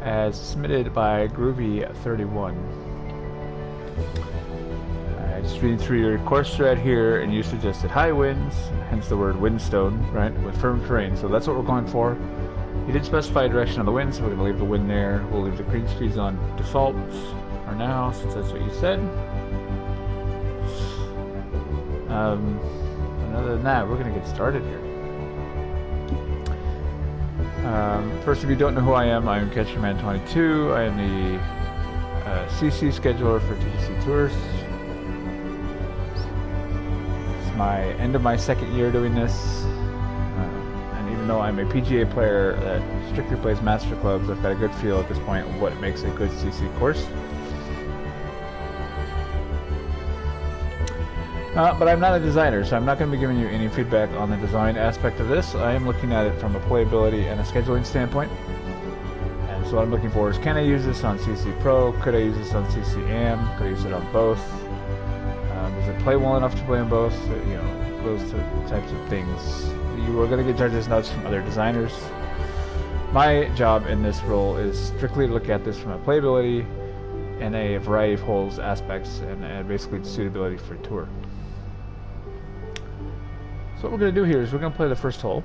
as submitted by Groovy31. Just reading through your course thread here, and you suggested high winds, hence the word Windstone, right, with firm terrain. So that's what we're going for. You did specify direction of the wind, so we're going to leave the wind there. We'll leave the green speeds on default for now, since that's what you said. And other than that, we're going to get started here. First, if you don't know who I am Catcherman22. I am the CC scheduler for TTC Tours. It's my end of my second year doing this, and even though I'm a PGA player that strictly plays master clubs, I've got a good feel at this point of what makes a good CC course. But I'm not a designer, so I'm not going to be giving you any feedback on the design aspect of this. I am looking at it from a playability and a scheduling standpoint. And so what I'm looking for is, can I use this on CC Pro? Could I use this on CC Am? Could I use it on both? Does it play well enough to play on both? You know, those types of things. You are going to get judges' notes from other designers. My job in this role is strictly to look at this from a playability and a variety of holes aspects, and basically the suitability for tour. So what we're going to do here is we're going to play the first hole,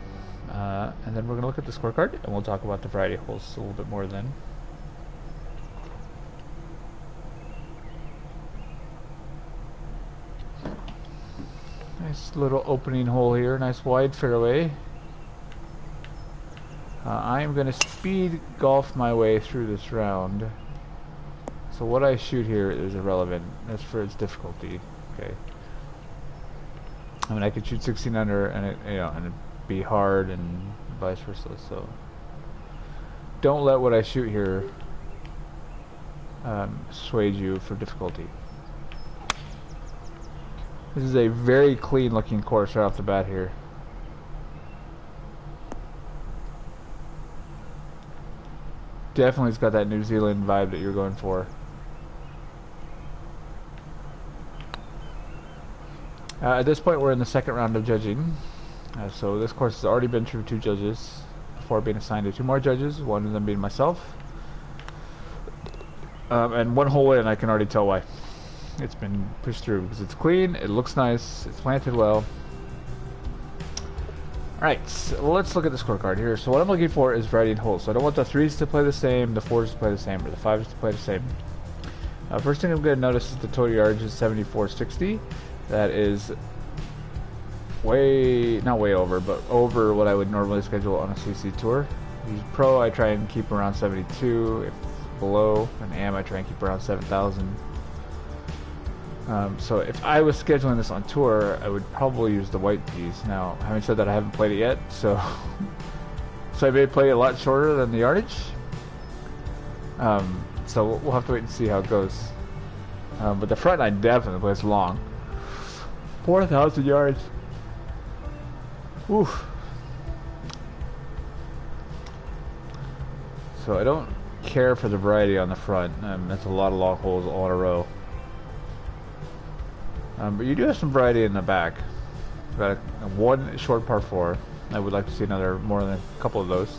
and then we're going to look at the scorecard, and we'll talk about the variety of holes a little bit more then. Nice little opening hole here, nice wide fairway. I am going to speed golf my way through this round. So what I shoot here is irrelevant. That's for its difficulty. Okay. I mean, I could shoot 16 under, and it'd be hard, and vice versa. So don't let what I shoot here sway you for difficulty. This is a very clean-looking course right off the bat here. Definitely, it's got that New Zealand vibe that you're going for. At this point, we're in the second round of judging. So this course has already been through 2 judges before being assigned to 2 more judges, one of them being myself. And 1 hole in, I can already tell why. It's been pushed through because it's clean, it looks nice, it's planted well. Alright, so let's look at the scorecard here. So what I'm looking for is variety in holes. So I don't want the 3s to play the same, the 4s to play the same, or the 5s to play the same. First thing I'm going to notice is the total yardage is 7460. That is not way over, but over what I would normally schedule on a CC tour. Use Pro, I try and keep around 72. If below an Am, I try and keep around 7,000. So if I was scheduling this on tour, I would probably use the white tees. Now, having said that, I haven't played it yet, so I may play a lot shorter than the yardage. So we'll have to wait and see how it goes. But the front line definitely plays long. 4,000 yards. Oof. So I don't care for the variety on the front. That's a lot of long holes all in a row. But you do have some variety in the back. Got one short par 4. I would like to see more than a couple of those.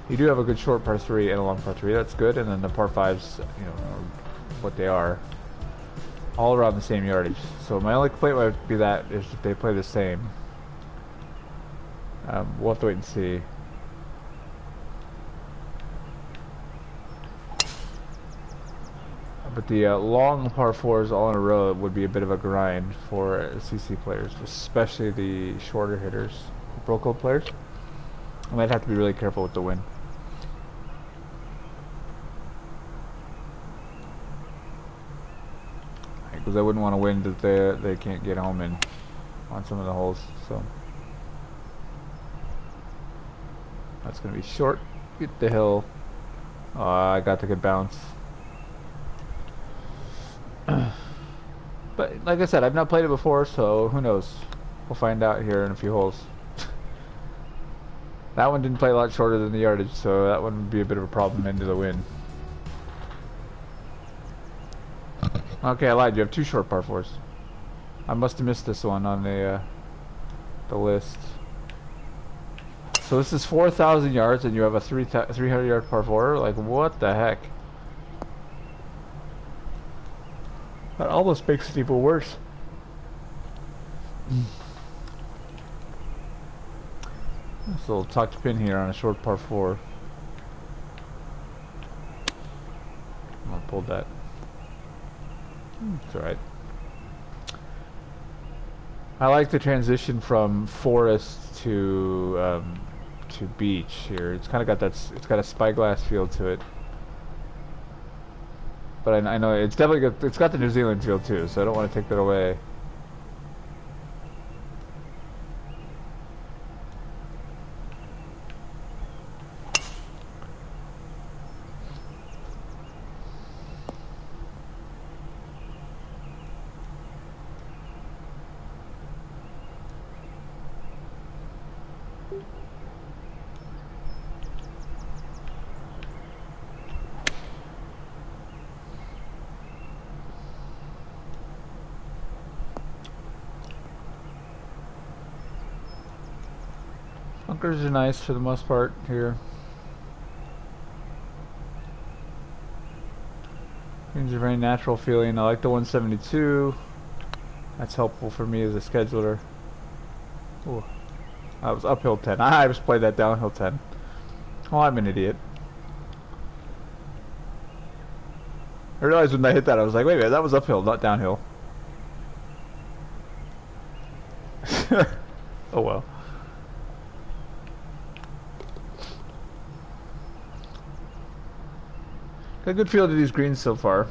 You do have a good short par 3 and a long par 3. That's good. And then the par 5s, you know, are what they are. All around the same yardage. So my only complaint would be that is if they play the same. We'll have to wait and see. But the long par 4s all in a row would be a bit of a grind for CC players, especially the shorter hitters, Pro Club players. I might have to be really careful with the wind. Because I wouldn't want to wind that they can't get home in on some of the holes. So that's going to be short. Get the hill. I got the good bounce. But like I said, I've not played it before, so who knows? We'll find out here in a few holes. That one didn't play a lot shorter than the yardage, so that one would be a bit of a problem into the wind. Okay, I lied. You have 2 short par 4s. I must have missed this one on the list. So this is 4,000 yards and you have a 300 yard par 4? Like, what the heck? That almost makes it even worse. This little tucked pin here on a short par 4. I'm gonna pull that. It's alright. I like the transition from forest to beach here. It's kind of got that. It's got a spyglass feel to it. But I know it's definitely got. It's got the New Zealand feel too. So I don't want to take that away. Bunkers are nice for the most part here. Things are very natural feeling. I like the 172. That's helpful for me as a scheduler. Ooh. I was uphill 10. I just played that downhill 10. Oh, I'm an idiot. I realized when I hit that, I was like, wait a minute, that was uphill, not downhill. Oh well. Got a good feel to these greens so far.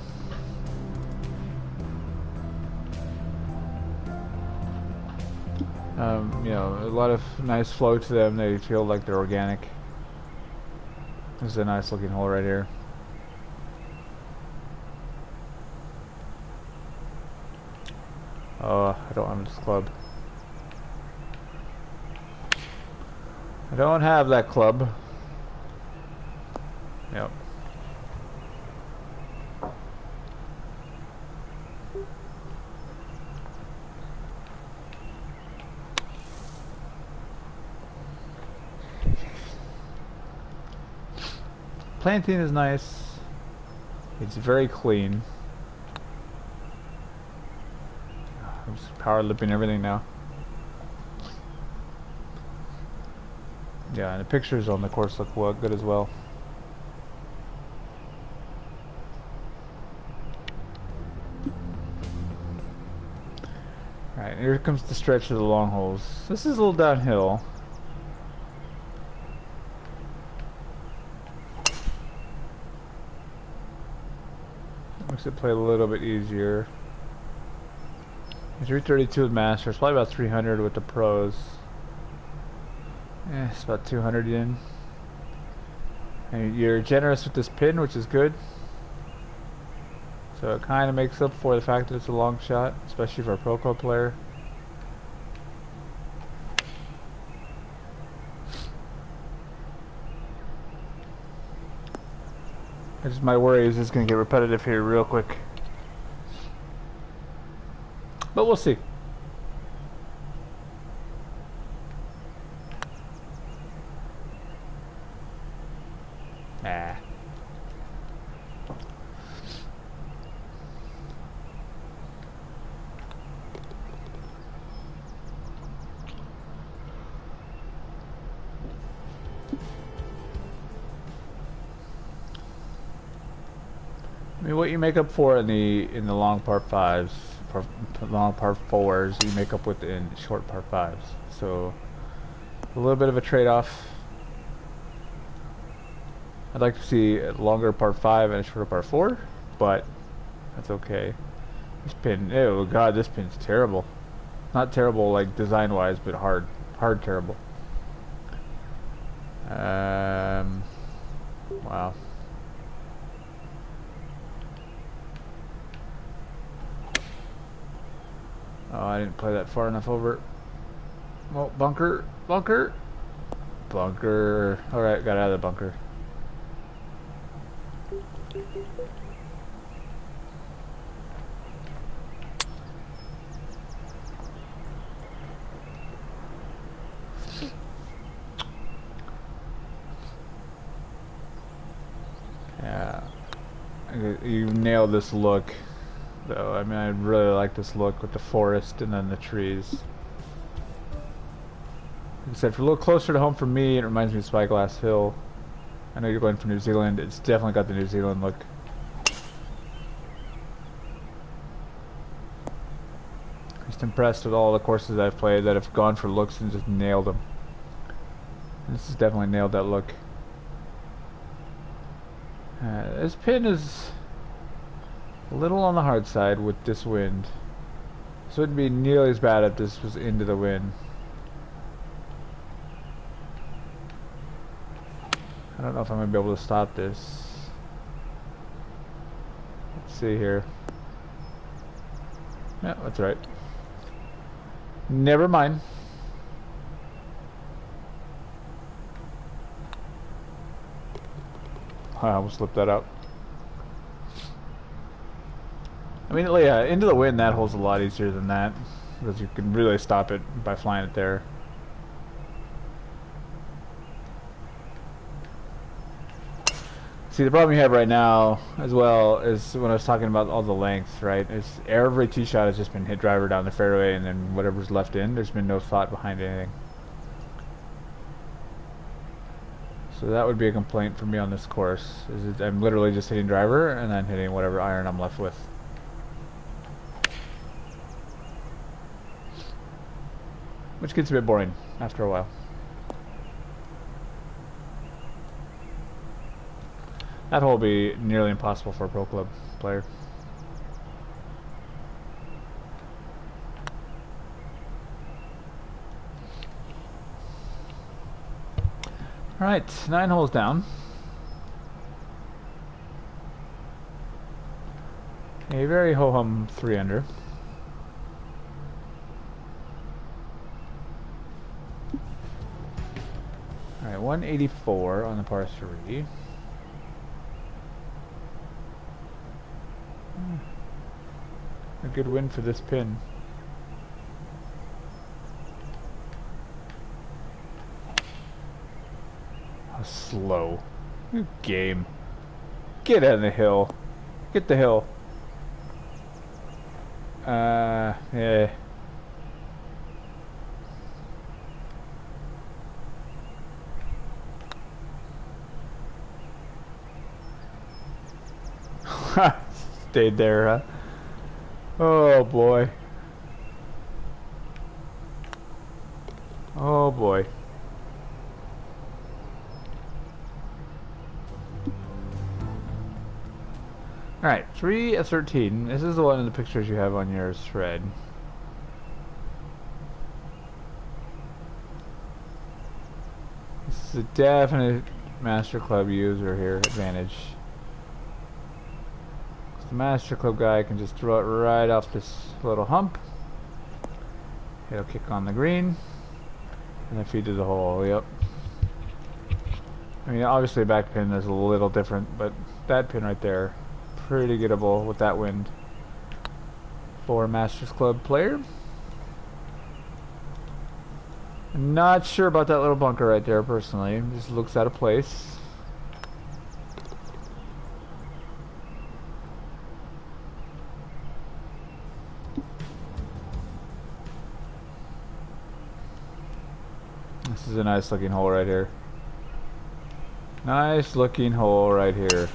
You know, a lot of nice flow to them. They feel like they're organic. This is a nice looking hole right here. Oh, I don't have this club. I don't have that club. Yep. Planting is nice. It's very clean. I'm just power lipping everything now. Yeah, and the pictures on the course look good as well. Alright, here comes the stretch of the long holes. This is a little downhill. Makes it play a little bit easier. 332 with Masters, probably about 300 with the pros. Yeah, it's about 200 in. And you're generous with this pin, which is good. So it kind of makes up for the fact that it's a long shot, especially for a pro club player. Just my worry is it's going to get repetitive here real quick. But we'll see. Nah. I mean, what you make up for in the long par fives, long par fours, you make up with in short par fives. So a little bit of a trade-off. I'd like to see a longer par 5 and a shorter par 4, but that's okay. This pin, oh god, this pin's terrible. Not terrible like design-wise, but hard terrible. Wow. Oh, I didn't play that far enough over. Well, bunker. Alright, got out of the bunker. You nailed this look, though. I mean, I really like this look with the forest and then the trees. Like I said, for a little closer to home for me, it reminds me of Spyglass Hill. I know you're going for New Zealand. It's definitely got the New Zealand look. Just impressed with all the courses I've played that have gone for looks and just nailed them. And this has definitely nailed that look. This pin is a little on the hard side with this wind. This wouldn't be nearly as bad if this was into the wind. I don't know if I'm going to be able to stop this. Let's see here. Yeah, that's right. Never mind. I almost slipped that out. I mean, yeah, into the wind, that hole's a lot easier than that. Because you can really stop it by flying it there. See, the problem you have right now, as well, is when I was talking about all the length, right? Is every tee shot has just been hit driver down the fairway, and then whatever's left in, there's been no thought behind anything. So that would be a complaint for me on this course. Is I'm literally just hitting driver and then hitting whatever iron I'm left with. Which gets a bit boring after a while. That hole will be nearly impossible for a pro club player. Alright, 9 holes down. A very ho-hum 3 under. Alright, 184 on the par 3. A good win for this pin. How slow. Good game. Get on the hill. Get the hill. Yeah. Stayed there, huh? Oh boy. Oh boy. Alright, 3 of 13. This is the one in the pictures you have on your thread. This is a definite Master Club user here advantage. The Master Club guy can just throw it right off this little hump. It'll kick on the green and then feed to the hole. Yep. I mean, obviously back pin is a little different, but that pin right there, pretty gettable with that wind for a Masters Club player. I'm not sure about that little bunker right there personally. It just looks out of place. This is a nice looking hole right here. Nice looking hole right here.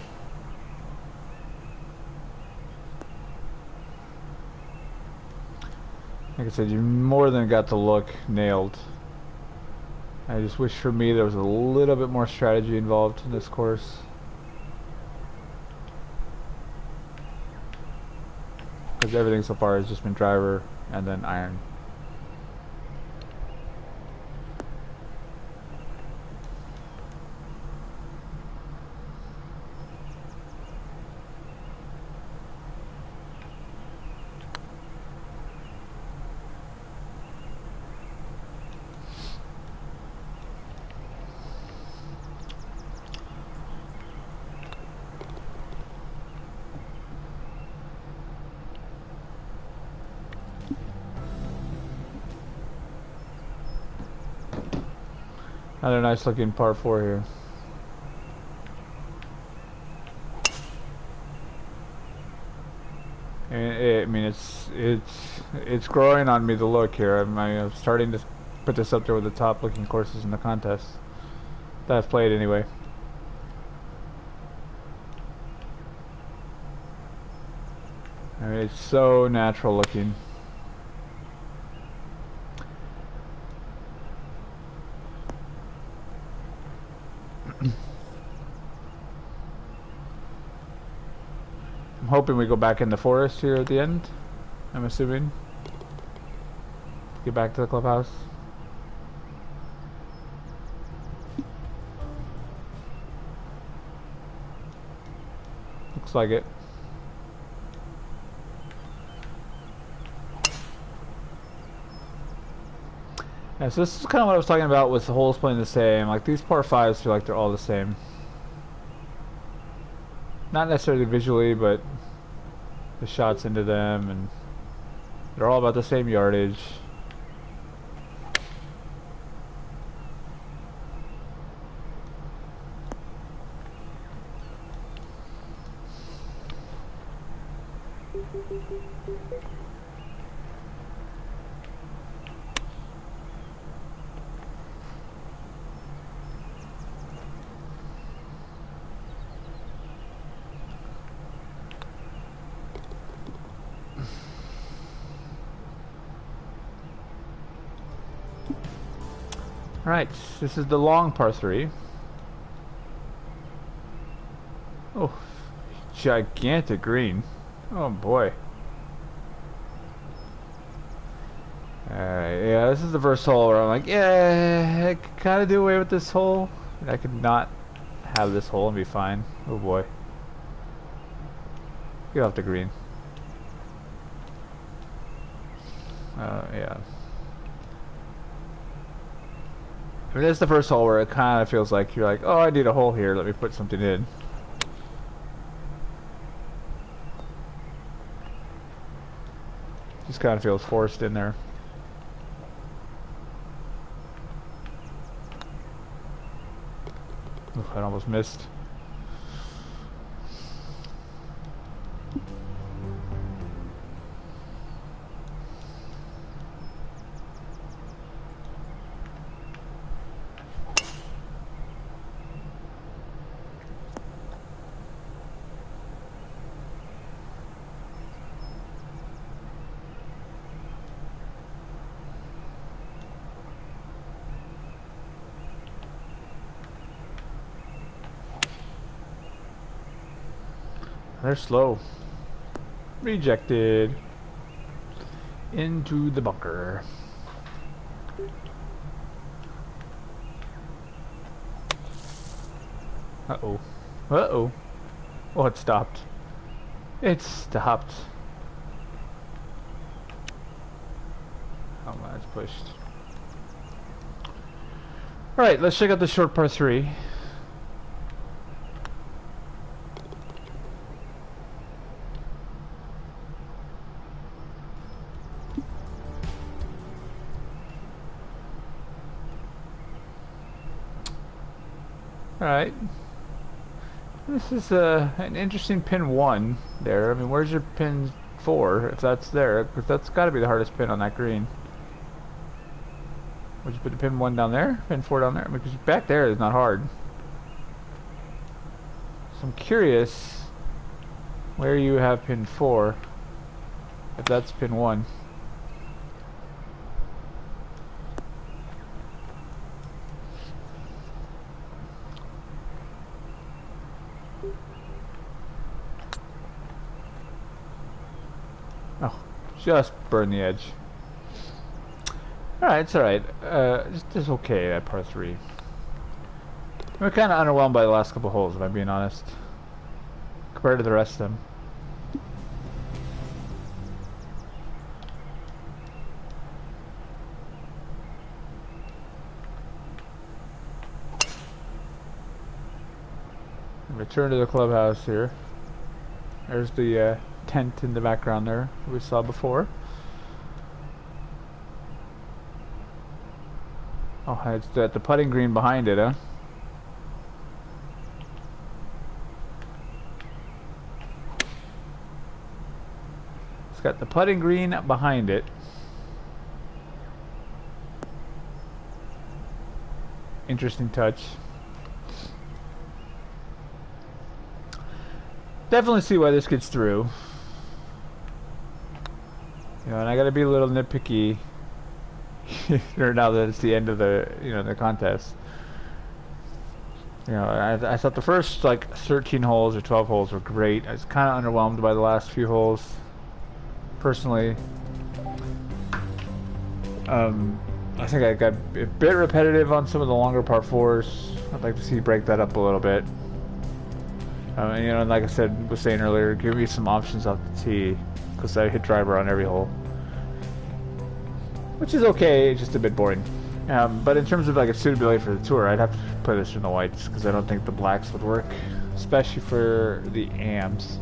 Like I said, you more than got the look nailed. I just wish for me there was a little bit more strategy involved in this course. Because everything so far has just been driver and then iron. Another nice looking par 4 here. I mean, it's growing on me to look here. I'm starting to put this up there with the top looking courses in the contest that I've played anyway. I mean, it's so natural looking. I'm hoping we go back in the forest here at the end. I'm assuming. Get back to the clubhouse. Looks like it. Yeah, so this is kind of what I was talking about with the holes playing the same. Like, these par 5s feel like they're all the same. Not necessarily visually, but the shots into them, and they're all about the same yardage. Alright, this is the long par 3. Oh, gigantic green. Oh boy. Alright, yeah, this is the first hole where I'm like, yeah, I could kind of do away with this hole. I could not have this hole and be fine. Oh boy. Get off the green. Yeah. I mean, that's the first hole where it kind of feels like you're like, oh, I need a hole here. Let me put something in. Just kind of feels forced in there. Oof, I almost missed. They're slow. Rejected. Into the bunker. Uh-oh. Uh-oh. Oh, it stopped. It stopped. Oh, man, it's pushed. Alright, let's check out the short par 3. Alright. This is an interesting pin 1 there. I mean, where's your pin 4 if that's there? Because that's got to be the hardest pin on that green. Would you put the pin 1 down there? Pin 4 down there? Because back there is not hard. So I'm curious where you have pin 4 if that's pin 1. Oh, just burn the edge. Alright, it's alright. It's okay, that par 3. We're kind of underwhelmed by the last couple holes, if I'm being honest. Compared to the rest of them. Return to the clubhouse here. There's the tent in the background there we saw before. Oh, it's the putting green behind it, huh? got the putting green behind it. Interesting touch. Definitely see why this gets through. You know, and I gotta be a little nitpicky now that it's the end of the, the contest. You know, I thought the first like 13 holes or 12 holes were great. I was kind of underwhelmed by the last few holes, personally. I think I got a bit repetitive on some of the longer par 4s. I'd like to see you break that up a little bit. And, and like I said, was saying earlier, give me some options off the tee, because I hit driver on every hole, which is okay. It's just a bit boring. But in terms of like a suitability for the tour, I'd have to put this in the whites, because I don't think the blacks would work, especially for the AMs.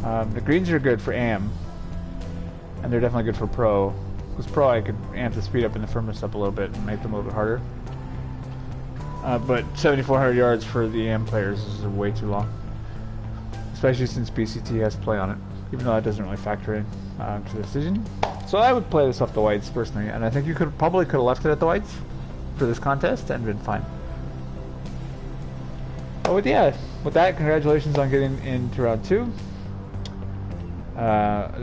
The greens are good for AM, and they're definitely good for pro. Because pro, I could amp the speed up and the firmness up a little bit and make them a little bit harder. But 7,400 yards for the AM players is way too long, especially since BCT has play on it, even though that doesn't really factor in to the decision. So I would play this off the whites personally, and I think you probably could have left it at the whites for this contest and been fine. But with that, congratulations on getting into round 2.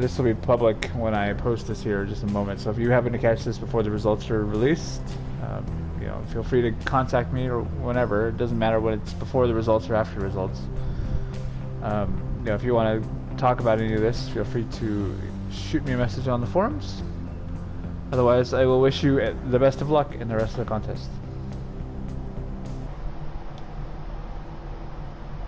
This will be public when I post this here in just a moment, so if you happen to catch this before the results are released, feel free to contact me or whenever. It doesn't matter when it's before the results or after the results. If you want to talk about any of this, feel free to shoot me a message on the forums. Otherwise, I will wish you the best of luck in the rest of the contest.